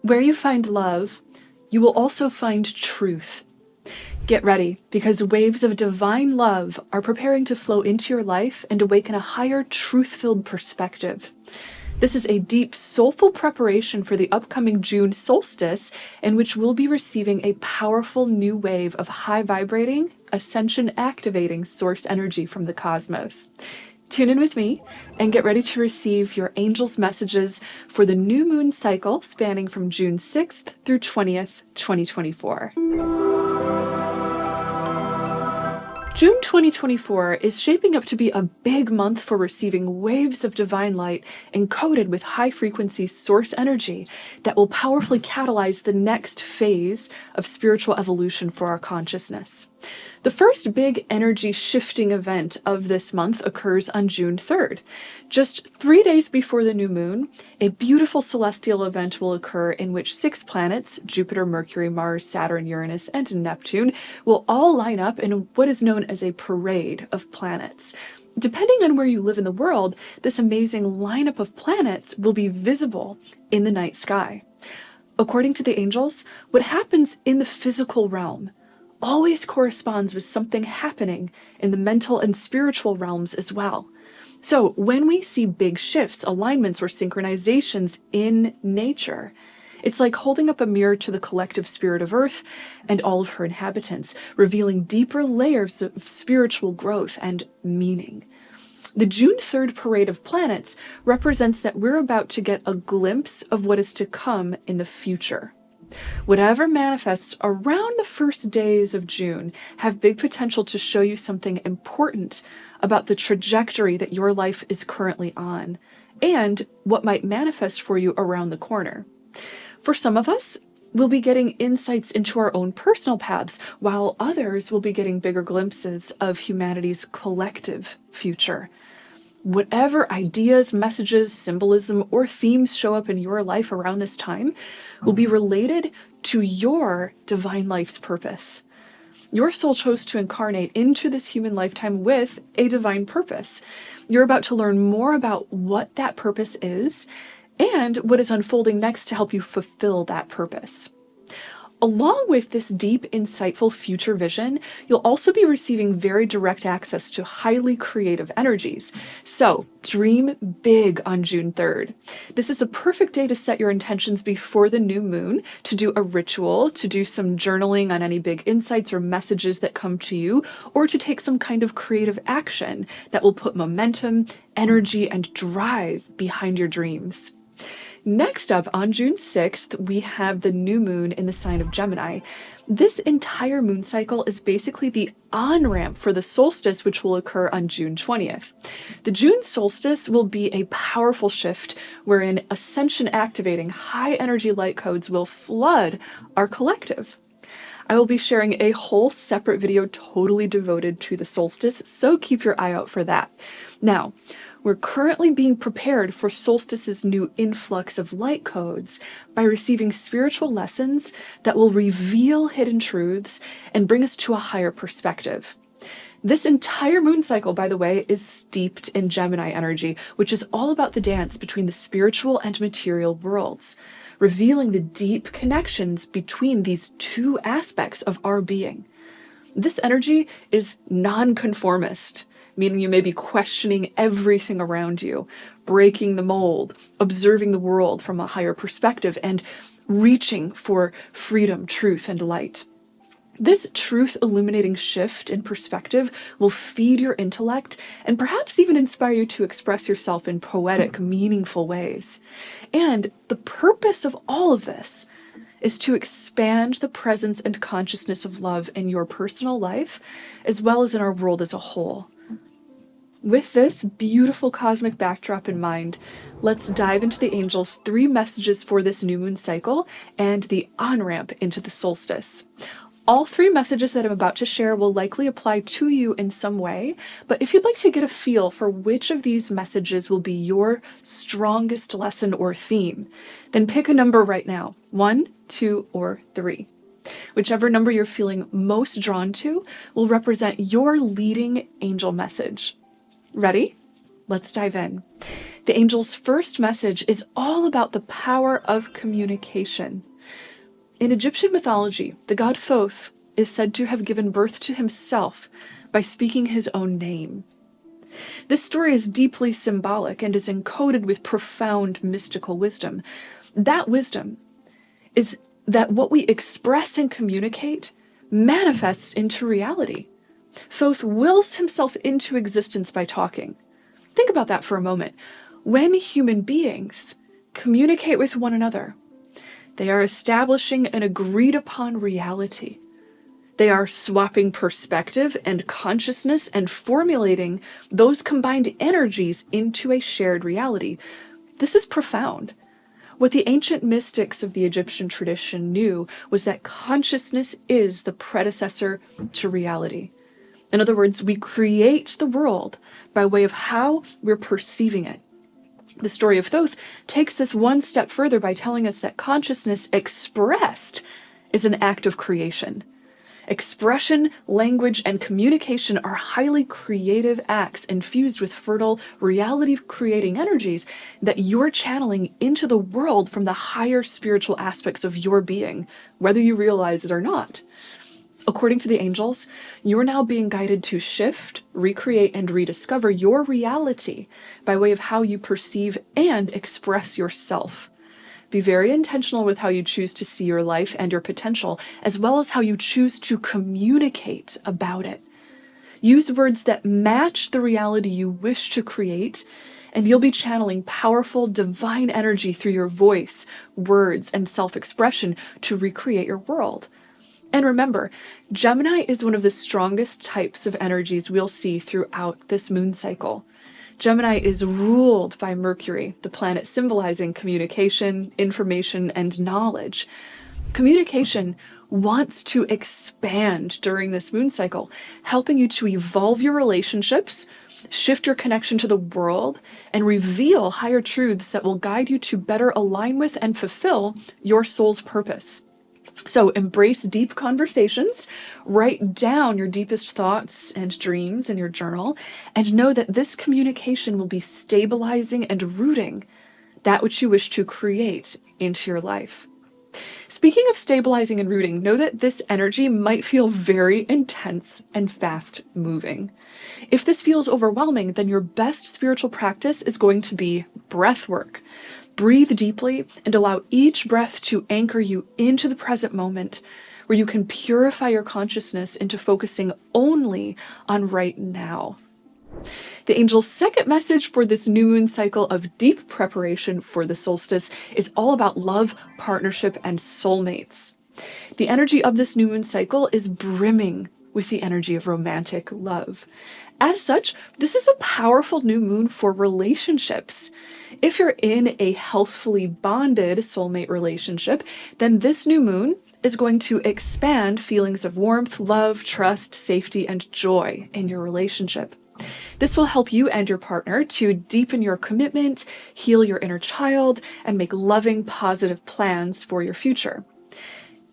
Where you find love, you will also find truth. Get ready, because waves of divine love are preparing to flow into your life and awaken a higher, truth-filled perspective. This is a deep, soulful preparation for the upcoming June solstice, in which we'll be receiving a powerful new wave of high-vibrating, ascension-activating source energy from the cosmos. Tune in with me and get ready to receive your angels' messages for the new moon cycle spanning from June 6th through 20th, 2024. June 2024 is shaping up to be a big month for receiving waves of divine light encoded with high-frequency source energy that will powerfully catalyze the next phase of spiritual evolution for our consciousness. The first big energy shifting event of this month occurs on June 3rd. Just 3 days before the new moon, a beautiful celestial event will occur in which 6 planets, Jupiter, Mercury, Mars, Saturn, Uranus, and Neptune, will all line up in what is known as a parade of planets. Depending on where you live in the world, this amazing lineup of planets will be visible in the night sky. According to the angels, what happens in the physical realm always corresponds with something happening in the mental and spiritual realms as well. So when we see big shifts, alignments, or synchronizations in nature, it's like holding up a mirror to the collective spirit of Earth and all of her inhabitants, revealing deeper layers of spiritual growth and meaning. The June 3rd parade of planets represents that we're about to get a glimpse of what is to come in the future. Whatever manifests around the first days of June have big potential to show you something important about the trajectory that your life is currently on, and what might manifest for you around the corner. For some of us, we'll be getting insights into our own personal paths, while others will be getting bigger glimpses of humanity's collective future. Whatever ideas, messages, symbolism, or themes show up in your life around this time will be related to your divine life's purpose. Your soul chose to incarnate into this human lifetime with a divine purpose. You're about to learn more about what that purpose is and what is unfolding next to help you fulfill that purpose. Along with this deep, insightful future vision, you'll also be receiving very direct access to highly creative energies. So dream big on June 3rd. This is the perfect day to set your intentions before the new moon, to do a ritual, to do some journaling on any big insights or messages that come to you, or to take some kind of creative action that will put momentum, energy, and drive behind your dreams. Next up, on June 6th, we have the new moon in the sign of Gemini. This entire moon cycle is basically the on-ramp for the solstice, which will occur on June 20th. The June solstice will be a powerful shift wherein ascension-activating high-energy light codes will flood our collective. I will be sharing a whole separate video totally devoted to the solstice, so keep your eye out for that. Now, we're currently being prepared for solstice's new influx of light codes by receiving spiritual lessons that will reveal hidden truths and bring us to a higher perspective. This entire moon cycle, by the way, is steeped in Gemini energy, which is all about the dance between the spiritual and material worlds, revealing the deep connections between these two aspects of our being. This energy is non-conformist, meaning you may be questioning everything around you, breaking the mold, observing the world from a higher perspective, and reaching for freedom, truth, and light. This truth-illuminating shift in perspective will feed your intellect and perhaps even inspire you to express yourself in poetic, meaningful ways. And the purpose of all of this is to expand the presence and consciousness of love in your personal life, as well as in our world as a whole. With this beautiful cosmic backdrop in mind, let's dive into the angels' 3 messages for this new moon cycle and the on-ramp into the solstice. All 3 messages that I'm about to share will likely apply to you in some way, but if you'd like to get a feel for which of these messages will be your strongest lesson or theme, then pick a number right now, 1, 2, or 3. Whichever number you're feeling most drawn to will represent your leading angel message. Ready? Let's dive in. The angel's first message is all about the power of communication. In Egyptian mythology, the god Thoth is said to have given birth to himself by speaking his own name. This story is deeply symbolic and is encoded with profound mystical wisdom. That wisdom is that what we express and communicate manifests into reality. Thoth wills himself into existence by talking. Think about that for a moment. When human beings communicate with one another, they are establishing an agreed upon reality. They are swapping perspective and consciousness and formulating those combined energies into a shared reality. This is profound. What the ancient mystics of the Egyptian tradition knew was that consciousness is the predecessor to reality. In other words, we create the world by way of how we're perceiving it. The story of Thoth takes this one step further by telling us that consciousness expressed is an act of creation. Expression, language, and communication are highly creative acts infused with fertile, reality-creating energies that you're channeling into the world from the higher spiritual aspects of your being, whether you realize it or not. According to the angels, you're now being guided to shift, recreate, and rediscover your reality by way of how you perceive and express yourself. Be very intentional with how you choose to see your life and your potential, as well as how you choose to communicate about it. Use words that match the reality you wish to create, and you'll be channeling powerful divine energy through your voice, words, and self-expression to recreate your world. And remember, Gemini is one of the strongest types of energies we'll see throughout this moon cycle. Gemini is ruled by Mercury, the planet symbolizing communication, information, and knowledge. Communication wants to expand during this moon cycle, helping you to evolve your relationships, shift your connection to the world, and reveal higher truths that will guide you to better align with and fulfill your soul's purpose. So embrace deep conversations, write down your deepest thoughts and dreams in your journal, and know that this communication will be stabilizing and rooting that which you wish to create into your life. Speaking of stabilizing and rooting, know that this energy might feel very intense and fast moving. If this feels overwhelming, then your best spiritual practice is going to be breath work. Breathe deeply and allow each breath to anchor you into the present moment, where you can purify your consciousness into focusing only on right now. The angel's second message for this new moon cycle of deep preparation for the solstice is all about love, partnership, and soulmates. The energy of this new moon cycle is brimming with the energy of romantic love. As such, this is a powerful new moon for relationships. If you're in a healthfully bonded soulmate relationship, then this new moon is going to expand feelings of warmth, love, trust, safety, and joy in your relationship. This will help you and your partner to deepen your commitment, heal your inner child, and make loving, positive plans for your future.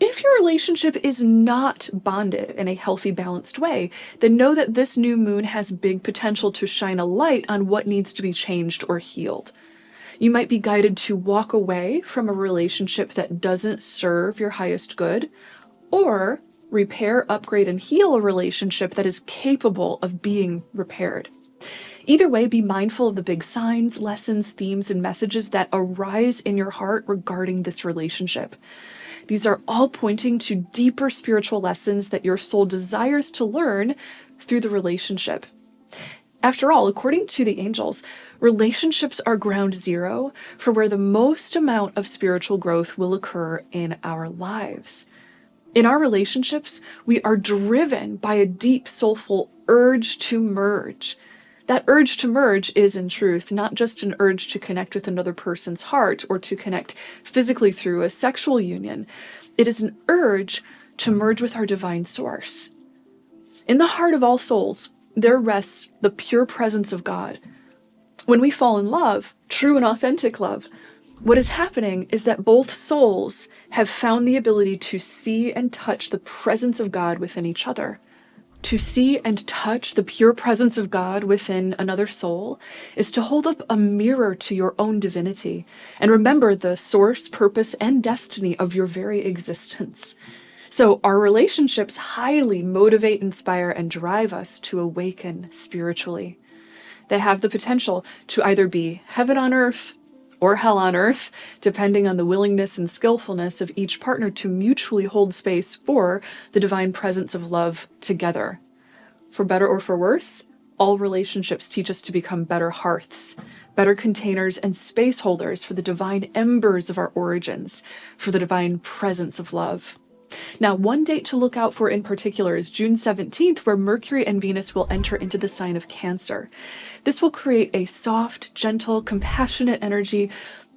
If your relationship is not bonded in a healthy, balanced way, then know that this new moon has big potential to shine a light on what needs to be changed or healed. You might be guided to walk away from a relationship that doesn't serve your highest good, or repair, upgrade, and heal a relationship that is capable of being repaired. Either way, be mindful of the big signs, lessons, themes, and messages that arise in your heart regarding this relationship. These are all pointing to deeper spiritual lessons that your soul desires to learn through the relationship. After all, according to the angels, relationships are ground zero for where the most amount of spiritual growth will occur in our lives. In our relationships, we are driven by a deep, soulful urge to merge. That urge to merge is, in truth, not just an urge to connect with another person's heart or to connect physically through a sexual union. It is an urge to merge with our divine source. In the heart of all souls, there rests the pure presence of God. When we fall in love, true and authentic love, what is happening is that both souls have found the ability to see and touch the presence of God within each other. To see and touch the pure presence of God within another soul is to hold up a mirror to your own divinity and remember the source, purpose, and destiny of your very existence. So our relationships highly motivate, inspire, and drive us to awaken spiritually. They have the potential to either be heaven on earth or hell on earth, depending on the willingness and skillfulness of each partner to mutually hold space for the divine presence of love together. For better or for worse, all relationships teach us to become better hearths, better containers and space holders for the divine embers of our origins, for the divine presence of love. Now, one date to look out for in particular is June 17th, where Mercury and Venus will enter into the sign of Cancer. This will create a soft, gentle, compassionate energy,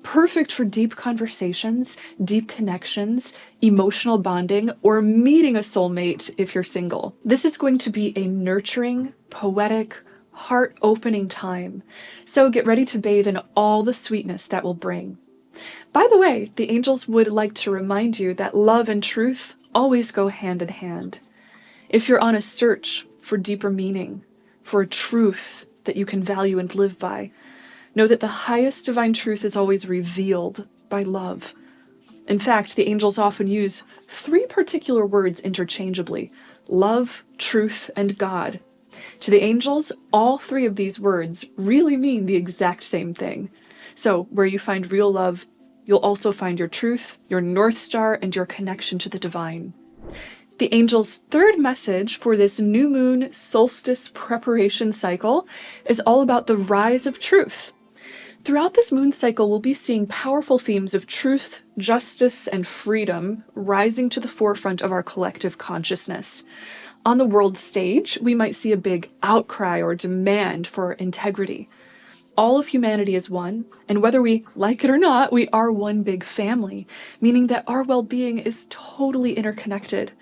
perfect for deep conversations, deep connections, emotional bonding, or meeting a soulmate if you're single. This is going to be a nurturing, poetic, heart-opening time. So get ready to bathe in all the sweetness that will bring. By the way, the angels would like to remind you that love and truth always go hand in hand. If you're on a search for deeper meaning, for a truth that you can value and live by, know that the highest divine truth is always revealed by love. In fact, the angels often use 3 particular words interchangeably: love, truth, and God. To the angels, all 3 of these words really mean the exact same thing. So where you find real love, you'll also find your truth, your North Star, and your connection to the divine. The angels' 3rd message for this new moon solstice preparation cycle is all about the rise of truth. Throughout this moon cycle, we'll be seeing powerful themes of truth, justice, and freedom rising to the forefront of our collective consciousness. On the world stage, we might see a big outcry or demand for integrity. All of humanity is one, and whether we like it or not, we are one big family, meaning that our well-being is totally interconnected.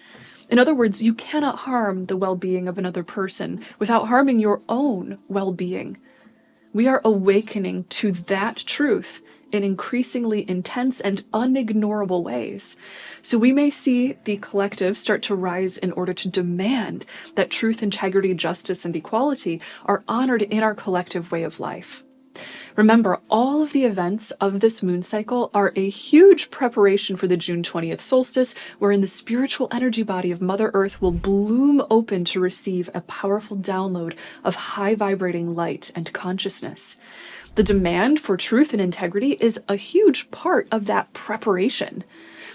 In other words, you cannot harm the well-being of another person without harming your own well-being. We are awakening to that truth in increasingly intense and unignorable ways. So we may see the collective start to rise in order to demand that truth, integrity, justice, and equality are honored in our collective way of life. Remember, all of the events of this moon cycle are a huge preparation for the June 20th solstice, wherein the spiritual energy body of Mother Earth will bloom open to receive a powerful download of high vibrating light and consciousness. The demand for truth and integrity is a huge part of that preparation.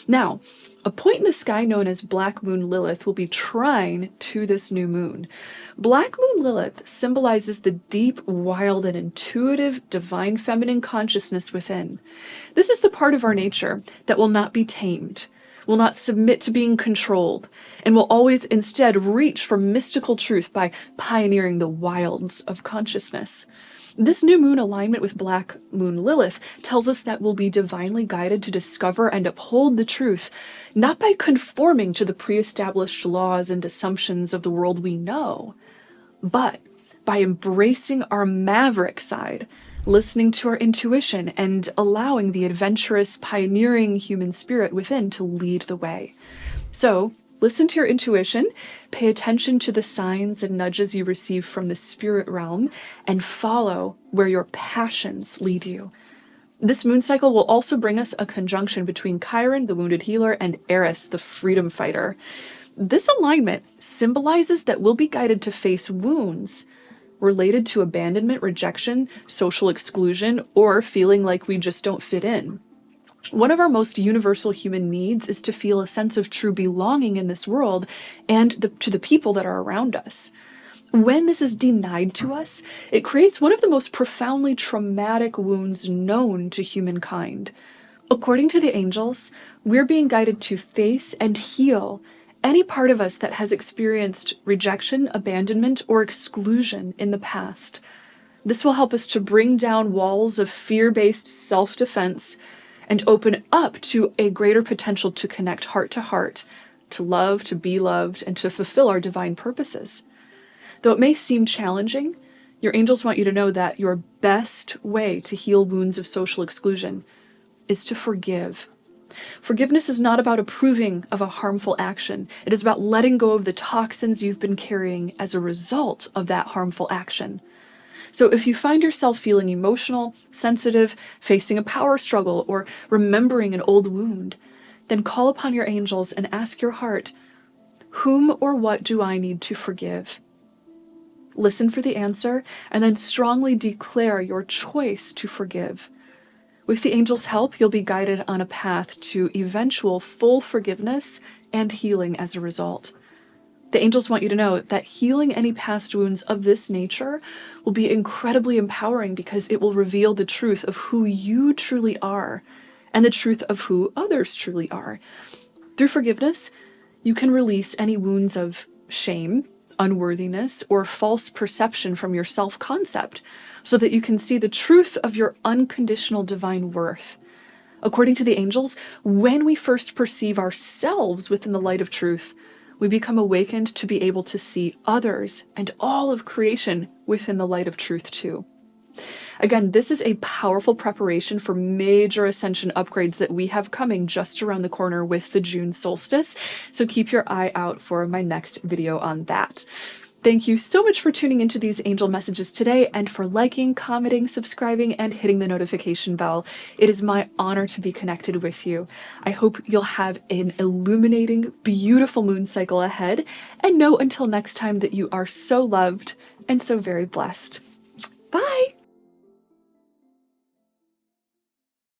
Now, a point in the sky known as Black Moon Lilith will be trine to this new moon. Black Moon Lilith symbolizes the deep, wild, and intuitive divine feminine consciousness within. This is the part of our nature that will not be tamed, will not submit to being controlled, and will always instead reach for mystical truth by pioneering the wilds of consciousness. This new moon alignment with Black Moon Lilith tells us that we'll be divinely guided to discover and uphold the truth, not by conforming to the pre-established laws and assumptions of the world we know, but by embracing our maverick side, listening to our intuition, and allowing the adventurous, pioneering human spirit within to lead the way. So, listen to your intuition, pay attention to the signs and nudges you receive from the spirit realm, and follow where your passions lead you. This moon cycle will also bring us a conjunction between Chiron, the wounded healer, and Eris, the freedom fighter. This alignment symbolizes that we'll be guided to face wounds related to abandonment, rejection, social exclusion, or feeling like we just don't fit in. One of our most universal human needs is to feel a sense of true belonging in this world and to the people that are around us. When this is denied to us, it creates one of the most profoundly traumatic wounds known to humankind. According to the angels, we're being guided to face and heal any part of us that has experienced rejection, abandonment, or exclusion in the past. This will help us to bring down walls of fear-based self-defense and open up to a greater potential to connect heart, to love, to be loved, and to fulfill our divine purposes. Though it may seem challenging, your angels want you to know that your best way to heal wounds of social exclusion is to forgive. Forgiveness is not about approving of a harmful action. It is about letting go of the toxins you've been carrying as a result of that harmful action. So if you find yourself feeling emotional, sensitive, facing a power struggle, or remembering an old wound, then call upon your angels and ask your heart, whom or what do I need to forgive? Listen for the answer, and then strongly declare your choice to forgive. With the angels' help, you'll be guided on a path to eventual full forgiveness and healing as a result. The angels want you to know that healing any past wounds of this nature will be incredibly empowering because it will reveal the truth of who you truly are and the truth of who others truly are. Through forgiveness, you can release any wounds of shame, unworthiness, or false perception from your self-concept so that you can see the truth of your unconditional divine worth. According to the angels, when we first perceive ourselves within the light of truth, we become awakened to be able to see others and all of creation within the light of truth too. Again, this is a powerful preparation for major ascension upgrades that we have coming just around the corner with the June solstice, so keep your eye out for my next video on that. Thank you so much for tuning into these angel messages today and for liking, commenting, subscribing, and hitting the notification bell. It is my honor to be connected with you. I hope you'll have an illuminating, beautiful moon cycle ahead, and know until next time that you are so loved and so very blessed.